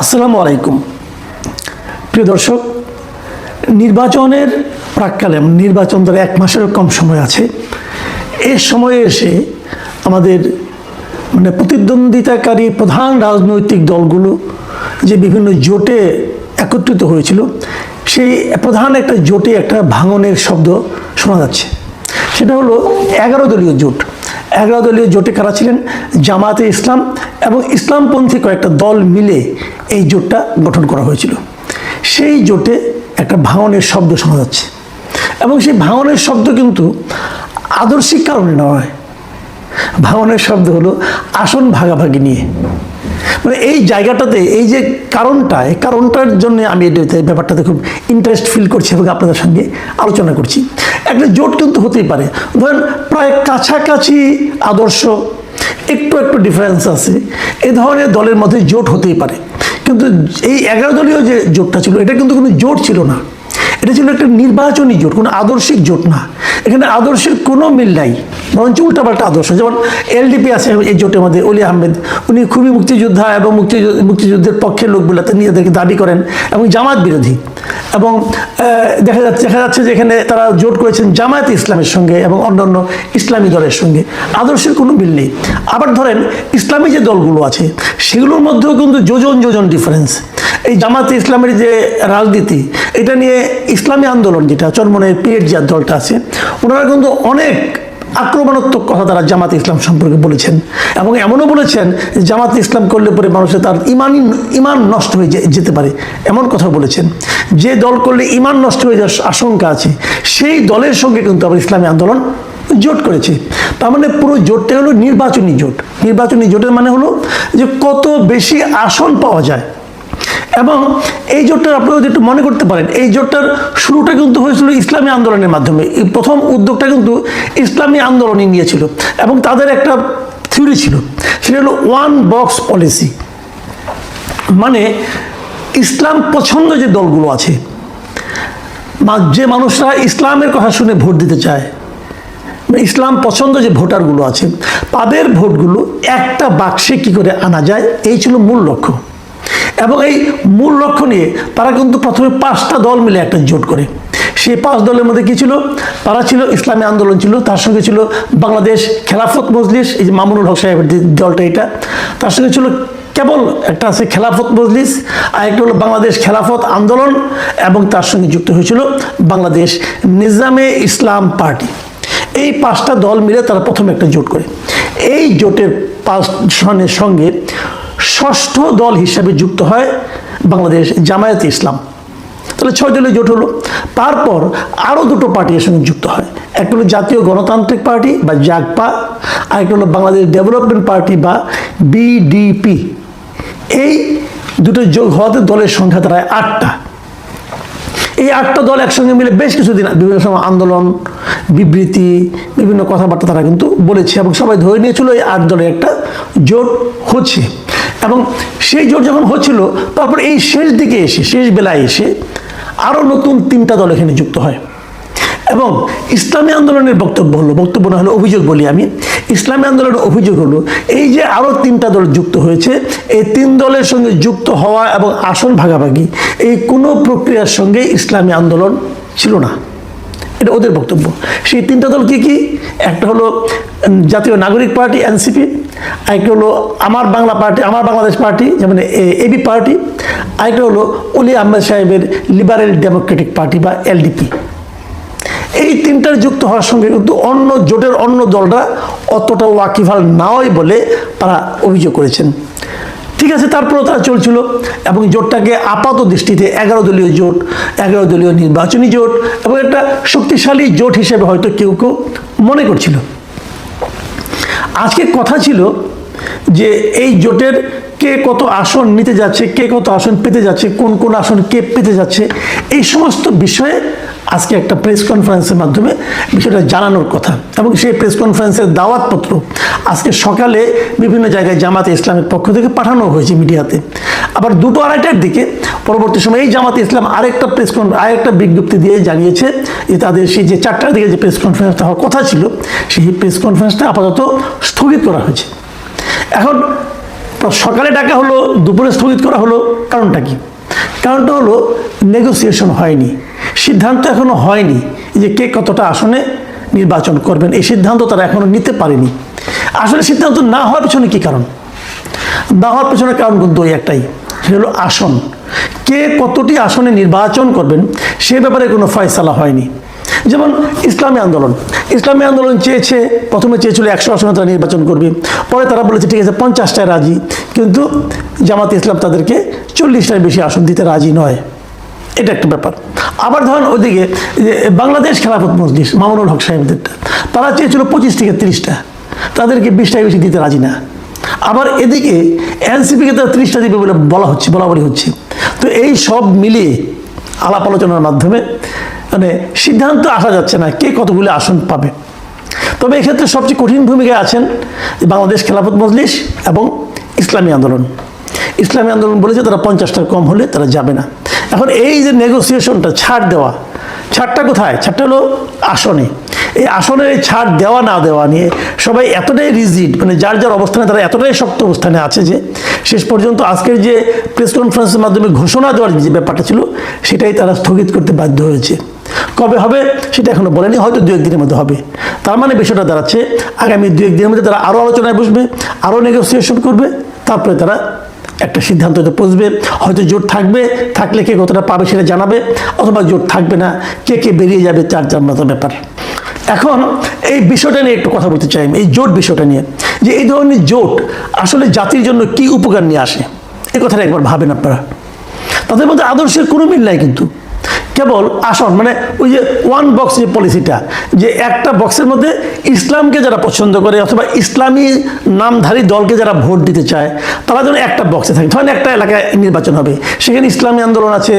আসসালামু আলাইকুম প্রিয় দর্শক, নির্বাচনের প্রাককালে নির্বাচন ধরে 1 মাসেরও কম সময় আছে। এই সময়ে এসে আমাদের প্রতিদ্বন্দ্বিতাকারী প্রধান রাজনৈতিক দলগুলো যে বিভিন্ন জোটে একত্রিত হয়েছিল, সেই প্রধান একটা জোটে একটা ভাঙনের শব্দ শোনা যাচ্ছে। সেটা হলো 11 দলীয় জোট। 11 দলীয় জোটে কারা ছিলেন? জামায়াতে ইসলাম এবং ইসলামপন্থী কয়েকটা দল মিলে এই জোটটা গঠন করা হয়েছিল। সেই জোটে একটা ভাঙনের শব্দ শোনা যাচ্ছে এবং সেই ভাঙনের শব্দ কিন্তু আদর্শিক কারণে নয়। ভাঙনের শব্দ হলো আসন ভাগাভাগি নিয়ে। এই জায়গাটাতে এই যে কারণটা, এই কারণটার জন্য আমি এই ব্যাপারটাতে খুব ইন্টারেস্ট ফিল করছি এবং আপনাদের সঙ্গে আলোচনা করছি। একটা জোট কিন্তু হতেই পারে, ধরেন প্রায় কাছাকাছি আদর্শ, একটু একটু ডিফারেন্স আছে, এ ধরনের দলের মধ্যে জোট হতেই পারে। কিন্তু এই 11 দলীয় যে জোটটা ছিল, এটা কিন্তু কোনো জোট ছিল না, এটা ছিল একটা নির্বাচনী জোট, কোনো আদর্শিক জোট না। এখানে আদর্শের কোনো মিল নাই, বরঞ্চ উল্টাপাল্টা আদর্শ। যেমন এলডিপি আছে এই জোটের মধ্যে, অলি আহমেদ, উনি খুবই মুক্তিযোদ্ধা এবং মুক্তিযুদ্ধের পক্ষের লোকগুলোতে নিজেদেরকে দাবি করেন এবং জামাত বিরোধী। এবং দেখা যাচ্ছে যে এখানে তারা জোট করেছেন জামায়াতে ইসলামের সঙ্গে এবং অন্যান্য ইসলামী দলের সঙ্গে। আদর্শের কোনো মিল নেই। আবার ধরেন ইসলামী যে দলগুলো আছে সেগুলোর মধ্যেও কিন্তু যোজন ডিফারেন্স। এই জামাতে ইসলামের যে রাজনীতি, এটা নিয়ে ইসলামী আন্দোলন, যেটা চরমনের পিএইচজিআর দলটা আছে, ওনারা কিন্তু অনেক আক্রমণাত্মক কথা তারা জামাতে ইসলাম সম্পর্কে বলেছেন এবং এমনও বলেছেন যে জামাতে ইসলাম করলে পরে মানুষের তার ইমান নষ্ট হয়ে যেতে পারে, এমন কথা বলেছেন। যে দল করলে ইমান নষ্ট হয়ে যাওয়ার আশঙ্কা আছে, সেই দলের সঙ্গে কিন্তু আবার ইসলামী আন্দোলন জোট করেছে। তার মানে পুরো জোটটা হলো নির্বাচনী জোট। নির্বাচনী জোটের মানে হলো যে কত বেশি আসন পাওয়া যায়। এবং এই জোটটার আপনারা যেটা মনে করতে পারেন, এই জোটটার শুরুটা কিন্তু হয়েছিল ইসলামী আন্দোলনের মাধ্যমে। এই প্রথম উদ্যোগটা কিন্তু ইসলামী আন্দোলনই নিয়েছিল এবং তাদের একটা থিওরি ছিল, সেটা হলো ওয়ান বক্স পলিসি। মানে ইসলাম পছন্দ যে দলগুলো আছে, যে মানুষরা ইসলামের কথা শুনে ভোট দিতে চায়, ইসলাম পছন্দ যে ভোটারগুলো আছে, তাদের ভোটগুলো একটা বাক্সে কি করে আনা যায়, এই ছিল মূল লক্ষ্য। এবং এই মূল লক্ষ্য নিয়ে তারা কিন্তু প্রথমে 5টা দল মিলে একটা জোট করে। সেই 5 দলের মধ্যে কি ছিল? তারা ছিল ইসলামী আন্দোলন ছিল, তার সঙ্গে ছিল বাংলাদেশ খেলাফত মজলিস, এই যে মামুনুল হক সাহেবের দলটা, এটা তার সঙ্গে ছিল কেবল একটা আছে খেলাফত মজলিস, আর একটা হলো বাংলাদেশ খেলাফত আন্দোলন, এবং তার সঙ্গে যুক্ত হয়েছিল বাংলাদেশ নিজামে ইসলাম পার্টি। এই 5টা দল মিলে তারা প্রথমে একটা জোট করে। এই জোটের 5 জনের সঙ্গে 6ষ্ঠ দল হিসাবে যুক্ত হয় বাংলাদেশ জামায়াতে ইসলাম। তাহলে 6 দলীয় জোট হলো। তারপর আরও 2টো পার্টি এর সঙ্গে যুক্ত হয়। একটা হলো জাতীয় গণতান্ত্রিক পার্টি বা জাগপা, আর একটা হলো বাংলাদেশ ডেভেলপমেন্ট পার্টি বা বিডিপি। এই দুটো যোগ হওয়াতে দলের সংখ্যা দাঁড়ায় 8টা। এই 8টা দল একসঙ্গে মিলে বেশ কিছুদিন বিভিন্ন সময় আন্দোলন, বিবৃতি, বিভিন্ন কথাবার্তা তারা কিন্তু বলেছে এবং সবাই ধরে নিয়েছিল এই 8 দলের একটা জোট হচ্ছে। এবং সেই জোট যখন হচ্ছিল, তারপর এই শেষ দিকে এসে, শেষ বেলায় এসে আরও নতুন 3টা দল এখানে যুক্ত হয়। এবং ইসলামী আন্দোলনের বক্তব্য না হলো অভিযোগ বলি আমি, ইসলামী আন্দোলনের অভিযোগ হলো এই যে আরও 3টা দল যুক্ত হয়েছে, এই 3 দলের সঙ্গে যুক্ত হওয়া এবং আসন ভাগাভাগি, এই কোনো প্রক্রিয়ার সঙ্গে ইসলামী আন্দোলন ছিল না। এটা ওদের বক্তব্য। সেই 3টা দল কি কি? একটা হলো জাতীয় নাগরিক পার্টি এনসিপি, আরেকটা হলো আমার বাংলাদেশ পার্টি যেমন এবি পার্টি, আরেকটা হলো অলি আহমেদ সাহেবের লিবারেল ডেমোক্রেটিক পার্টি বা এলডিপি। এই 3টার যুক্ত হওয়ার সঙ্গে কিন্তু অন্য জোটের অন্য দলরা অতটা ওয়াকিফাল নয় বলে তারা অভিযোগ করেছেন। ঠিক আছে, তারপরেও তারা চলছিল এবং জোটটাকে আপাত দৃষ্টিতে 11 দলীয় জোট, 11 দলীয় নির্বাচনী জোট এবং একটা শক্তিশালী জোট হিসেবে হয়তো কেউ মনে করছিল। আজকে কথা ছিল যে এই জোটের কে কত আসন নিতে যাচ্ছে, কে কত আসন পেতে যাচ্ছে, কোন আসন কে পেতে যাচ্ছে, এই সমস্ত বিষয়ে আজকে একটা প্রেস কনফারেন্সের মাধ্যমে বিষয়টা জানানোর কথা। এবং সেই প্রেস কনফারেন্সের দাওয়াতপত্র আজকে সকালে বিভিন্ন জায়গায় জামাতে ইসলামের পক্ষ থেকে পাঠানো হয়েছে মিডিয়াতে। আবার 2টো 2:30টার দিকে পরবর্তী সময়ে এই জামাতে ইসলাম আরেকটা বিজ্ঞপ্তি দিয়ে জানিয়েছে যে তাদের সেই যে 4টার দিকে যে প্রেস কনফারেন্সটা হওয়ার কথা ছিল, সেই প্রেস কনফারেন্সটা আপাতত স্থগিত করা হয়েছে। এখন সকালে ডাকা হলো, দুপুরে স্থগিত করা হলো, কারণটা কি? কারণটা হলো নেগোসিয়েশন হয়নি, সিদ্ধান্ত এখনো হয়নি যে কে কতটা আসনে নির্বাচন করবেন। এই সিদ্ধান্ত তারা এখনো নিতে পারেনি। আসলে সিদ্ধান্ত না হওয়ার পেছনে কি কারণ? না হওয়ার পেছনে কারণ কিন্তু ওই একটাই, সেটা হলো আসন। কে কতটি আসনে নির্বাচন করবেন সে ব্যাপারে কোনো ফয়সালা হয়নি। যেমন ইসলামী আন্দোলন চেয়েছে, প্রথমে চেয়েছিল 100 আসনে তারা নির্বাচন করবে, পরে তারা বলেছে ঠিক আছে 50টায় রাজি, কিন্তু জামাতে ইসলাম তাদেরকে 40টার বেশি আসন দিতে রাজি নয়। এটা একটা ব্যাপার। আবার ধরেন ওইদিকে যে বাংলাদেশ খেলাফত মজলিস মামুনুল হক সাহেবদেরটা, তারা চেয়েছিল 25 থেকে 30টা, তাদেরকে 20টায় বেশি দিতে রাজি না। আবার এদিকে এনসিপিকে তারা 30টা দিবে বলে বলা হচ্ছে। তো এই সব মিলিয়ে আলাপ আলোচনার মাধ্যমে মানে সিদ্ধান্ত আসা যাচ্ছে না কে কতগুলো আসন পাবে। তবে এক্ষেত্রে সবচেয়ে কঠিন ভূমিকায় আছেন বাংলাদেশ খেলাফত মজলিস এবং ইসলামী আন্দোলন বলেছে তারা 50টার কম হলে তারা যাবে না। এখন এই যে নেগোসিয়েশনটা, ছাড়টা কোথায়? ছাড়টা হলো আসনে। এই আসনের এই ছাড় দেওয়া না দেওয়া নিয়ে সবাই এতটাই রিজিড, মানে যার যার অবস্থানে তারা এতটাই শক্ত অবস্থানে আছে যে শেষ পর্যন্ত আজকের যে প্রেস কনফারেন্সের মাধ্যমে ঘোষণা দেওয়ার যে ব্যাপারটা ছিল সেটাই তারা স্থগিত করতে বাধ্য হয়েছে। কবে হবে সেটা এখনো বলেনি, হয়তো 2-1 দিনের মধ্যে হবে। তার মানে বিষয়টা দাঁড়াচ্ছে আগামী 2-1 দিনের মধ্যে তারা আরও আলোচনায় বসবে, আরও নেগোসিয়েশন করবে, তারপরে তারা একটা সিদ্ধান্ত পৌঁছবে। হয়তো জোট থাকলে কে কতটা পাবে সেটা জানাবে, অথবা জোট থাকবে না, কে বেরিয়ে যাবে, চার মতো ব্যাপার। এখন এই বিষয়টা নিয়ে একটু কথা বলতে চাই, এই জোট বিষয়টা নিয়ে, যে এই ধরনের জোট আসলে জাতির জন্য কি উপকার নিয়ে আসে, এই কথাটা একবার ভাবেন আপনারা। তাদের মধ্যে আদর্শের কোনো মিল নাই, কিন্তু কেবল আসন, মানে ওই যে ওয়ান বক্স যে পলিসিটা, যে একটা বক্সের মধ্যে ইসলামকে যারা পছন্দ করে অথবা ইসলামী নামধারী দলকে যারা ভোট দিতে চায় তারা যেন একটা বক্সে থাকে। ধরেন একটা এলাকায় নির্বাচন হবে, সেখানে ইসলামী আন্দোলন আছে,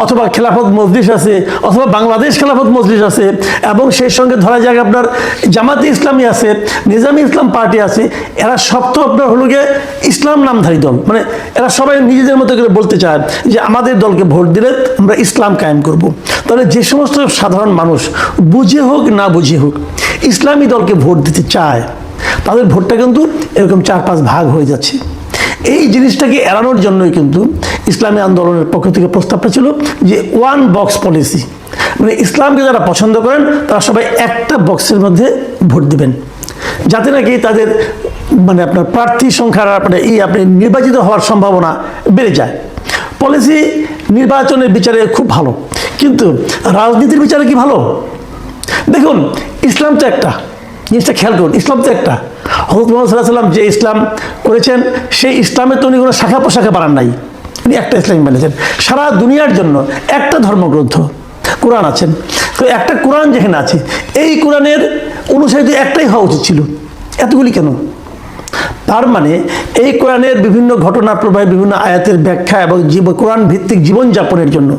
অথবা খেলাফত মজলিস আছে, অথবা বাংলাদেশ খেলাফত মজলিস আছে, এবং সেই সঙ্গে ধরা যাক আপনার জামাতে ইসলামী আছে, নিজামী ইসলাম পার্টি আছে। এরা সব তো আপনার হলো গিয়ে ইসলাম নামধারী দল, মানে এরা সবাই নিজেদের মতো করে বলতে চায় যে আমাদের দলকে ভোট দিলে আমরা ইসলাম কায়েম করব। তাহলে যে সমস্ত সাধারণ মানুষ বুঝে হোক না বুঝে হোক ইসলামী দলকে ভোট দিতে চায়, তাদের ভোটটা কিন্তু এরকম 4-5 ভাগ হয়ে যাচ্ছে। এই জিনিসটাকে এড়ানোর জন্যই কিন্তু ইসলামী আন্দোলনের পক্ষ থেকে প্রস্তাবটা ছিল যে ওয়ান বক্স পলিসি, মানে ইসলামকে যারা পছন্দ করেন তারা সবাই একটা বক্সের মধ্যে ভোট দিবেন, যাতে নাকি তাদের মানে আপনার প্রার্থী সংখ্যার আপনি নির্বাচিত হওয়ার সম্ভাবনা বেড়ে যায়। পলিসি নির্বাচনের বিচারে খুব ভালো, কিন্তু রাজনীতির বিচারে কি ভালো? দেখুন, ইসলাম তো একটা, জিনিসটা খেয়াল করুন, ইসলাম তো একটা। হযরত মুহাম্মদ সাল্লাল্লাহু আলাইহি ওয়াসাল্লাম যে ইসলাম করেছেন সেই ইসলামে তো উনি কোনো শাখা প্রশাখা বানান নাই, উনি একটা ইসলাম বানিয়েছেন। সারা দুনিয়ার জন্য একটা ধর্মগ্রন্থ কোরআন আছেন, তো একটা কোরআন যেখানে আছে এই কোরআনের অনুসারী তো একটাই হওয়া উচিত ছিল, এতগুলি কেন? তার মানে এই কোরআনের বিভিন্ন ঘটনা প্রবাহে বিভিন্ন আয়াতের ব্যাখ্যা এবং কোরআন ভিত্তিক জীবনযাপনের জন্য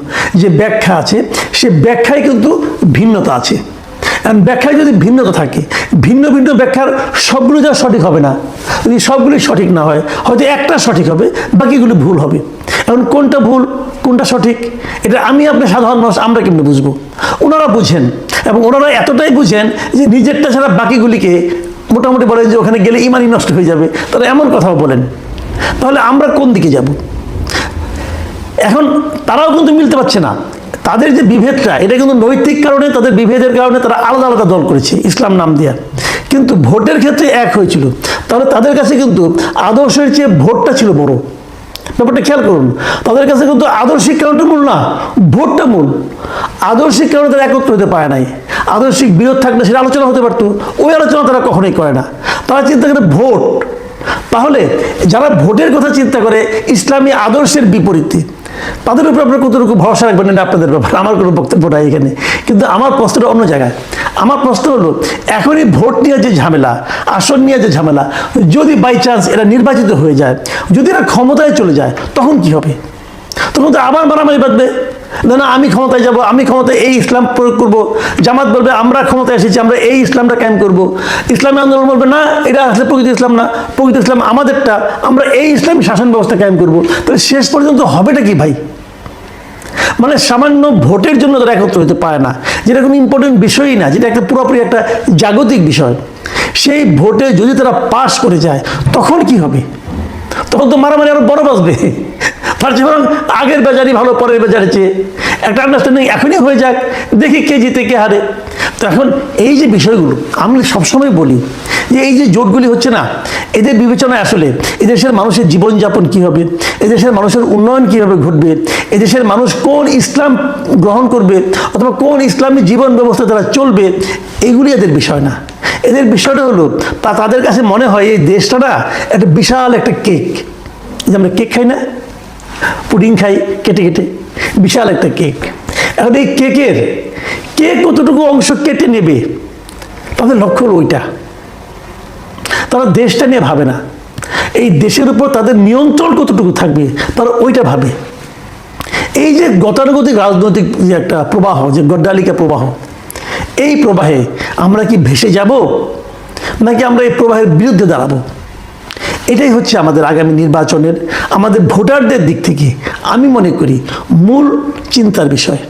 যে ব্যাখ্যা আছে সে ব্যাখ্যায় কিন্তু ভিন্নতা আছে। ব্যাখ্যায় যদি ভিন্নতা থাকে, ভিন্ন ব্যাখ্যার সবগুলো যা সঠিক হবে না, যদি সবগুলি সঠিক না হয় হয়তো একটা সঠিক হবে, বাকিগুলো ভুল হবে। এখন কোনটা ভুল কোনটা সঠিক এটা আমি আপনি সাধারণ মানুষ আমরা কেমনে বুঝবো? ওনারা বুঝেন, এবং ওনারা এতটাই বুঝেন যে নিজেরটা ছাড়া বাকিগুলিকে মোটামুটি বলেন যে ওখানে গেলে ইমানই নষ্ট হয়ে যাবে, তারা এমন কথাও বলেন। তাহলে আমরা কোন দিকে যাব? এখন তারাও কিন্তু মিলতে পারছে না, তাদের যে বিভেদটা এটা কিন্তু নৈতিক কারণে, তাদের বিভেদের কারণে তারা আলাদা আলাদা দল করেছে ইসলাম নাম দিয়া, কিন্তু ভোটের ক্ষেত্রে এক হয়েছিল। তাহলে তাদের কাছে কিন্তু আদর্শের চেয়ে ভোটটা ছিল বড়। ব্যাপারটা খেয়াল করুন, তাদের কাছে কিন্তু আদর্শিক কারণটা মূল না, ভোটটা মূল। আদর্শিক কারণে তারা একত্র হতে পারে নাই, আদর্শিক বিরোধ থাকলে সেটা আলোচনা হতে পারতো, ওই আলোচনা তারা কখনোই করে না, তারা চিন্তা করে ভোট। তাহলে যারা ভোটের কথা চিন্তা করে ইসলামী আদর্শের বিপরীতে, তাদের উপরে আপনার কতটুকু ভরসা রাখবেন এটা আপনাদের ব্যাপার, আমার কোনো বক্তব্য নাই এখানে। কিন্তু আমার প্রশ্নটা অন্য জায়গায়। আমার প্রশ্ন হলো, এখনই ভোট নিয়ে যে ঝামেলা, আসন নিয়ে যে ঝামেলা, যদি বাই চান্স এরা নির্বাচিত হয়ে যায়, যদি এরা ক্ষমতায় চলে যায়, তখন কি হবে? তখন তো আবার মারামারি বাঁধবে, না আমি ক্ষমতায় যাব, আমি ক্ষমতায় এই ইসলাম প্রয়োগ করব। জামাত বলবে আমরা ক্ষমতায় এসেছি, আমরা এই ইসলামটা কায়েম করব। ইসলামী আন্দোলন বলবে না, এটা আসলে প্রকৃত ইসলাম না, প্রকৃত ইসলাম আমাদেরটা, আমরা এই ইসলামী শাসন ব্যবস্থা কায়েম করব। তাহলে শেষ পর্যন্ত হবেটা কি ভাই? মানে সামান্য ভোটের জন্য তারা একত্র হতে পারে না, যেটা কোনো ইম্পর্টেন্ট বিষয়ই না, যেটা একটা পুরোপুরি একটা জাগতিক বিষয়। সেই ভোটে যদি তারা পাশ করে যায় তখন কি হবে? তখন তো মারামারি আরো বড় বাঁচবে। তার চেয়ে বরং আগের বাজারই ভালো, পরের বাজারে চেয়ে একটা আন্ডারস্ট্যান্ডিং এখনই হয়ে যাক, দেখি কে জিতে কে হারে। তো এখন এই যে বিষয়গুলো আমি সবসময় বলি যে এই যে জোটগুলি হচ্ছে না, এদের বিবেচনায় আসলে এদেশের মানুষের জীবনযাপন কী হবে, এদেশের মানুষের উন্নয়ন কীভাবে ঘটবে, এদেশের মানুষ কোন ইসলাম গ্রহণ করবে অথবা কোন ইসলামী জীবন ব্যবস্থা তারা চলবে, এগুলি এদের বিষয় না। এদের বিষয়টা হলো তাদের কাছে মনে হয় এই দেশটা না একটা বিশাল একটা কেক, যে আমরা কেক খাই না, পুডিং খাই কেটে কেটে, বিশাল একটা কেক। এখন এই কেকের কে কতটুকু অংশ কেটে নেবে তাদের লক্ষ্য হলো ওইটা। তারা দেশটা নিয়ে ভাবে না, এই দেশের উপর তাদের নিয়ন্ত্রণ কতটুকু থাকবে তারা ওইটা ভাবে। এই যে গতানুগতিক রাজনৈতিক যে একটা প্রবাহ, যে গড্ডালিকা প্রবাহ, এই প্রবাহে আমরা কি ভেসে যাব নাকি আমরা এই প্রবাহের বিরুদ্ধে দাঁড়াবো? এটাই হচ্ছে আমাদের আগামী নির্বাচনের আমাদের ভোটারদের দিক থেকে আমি মনে করি মূল চিন্তার বিষয়।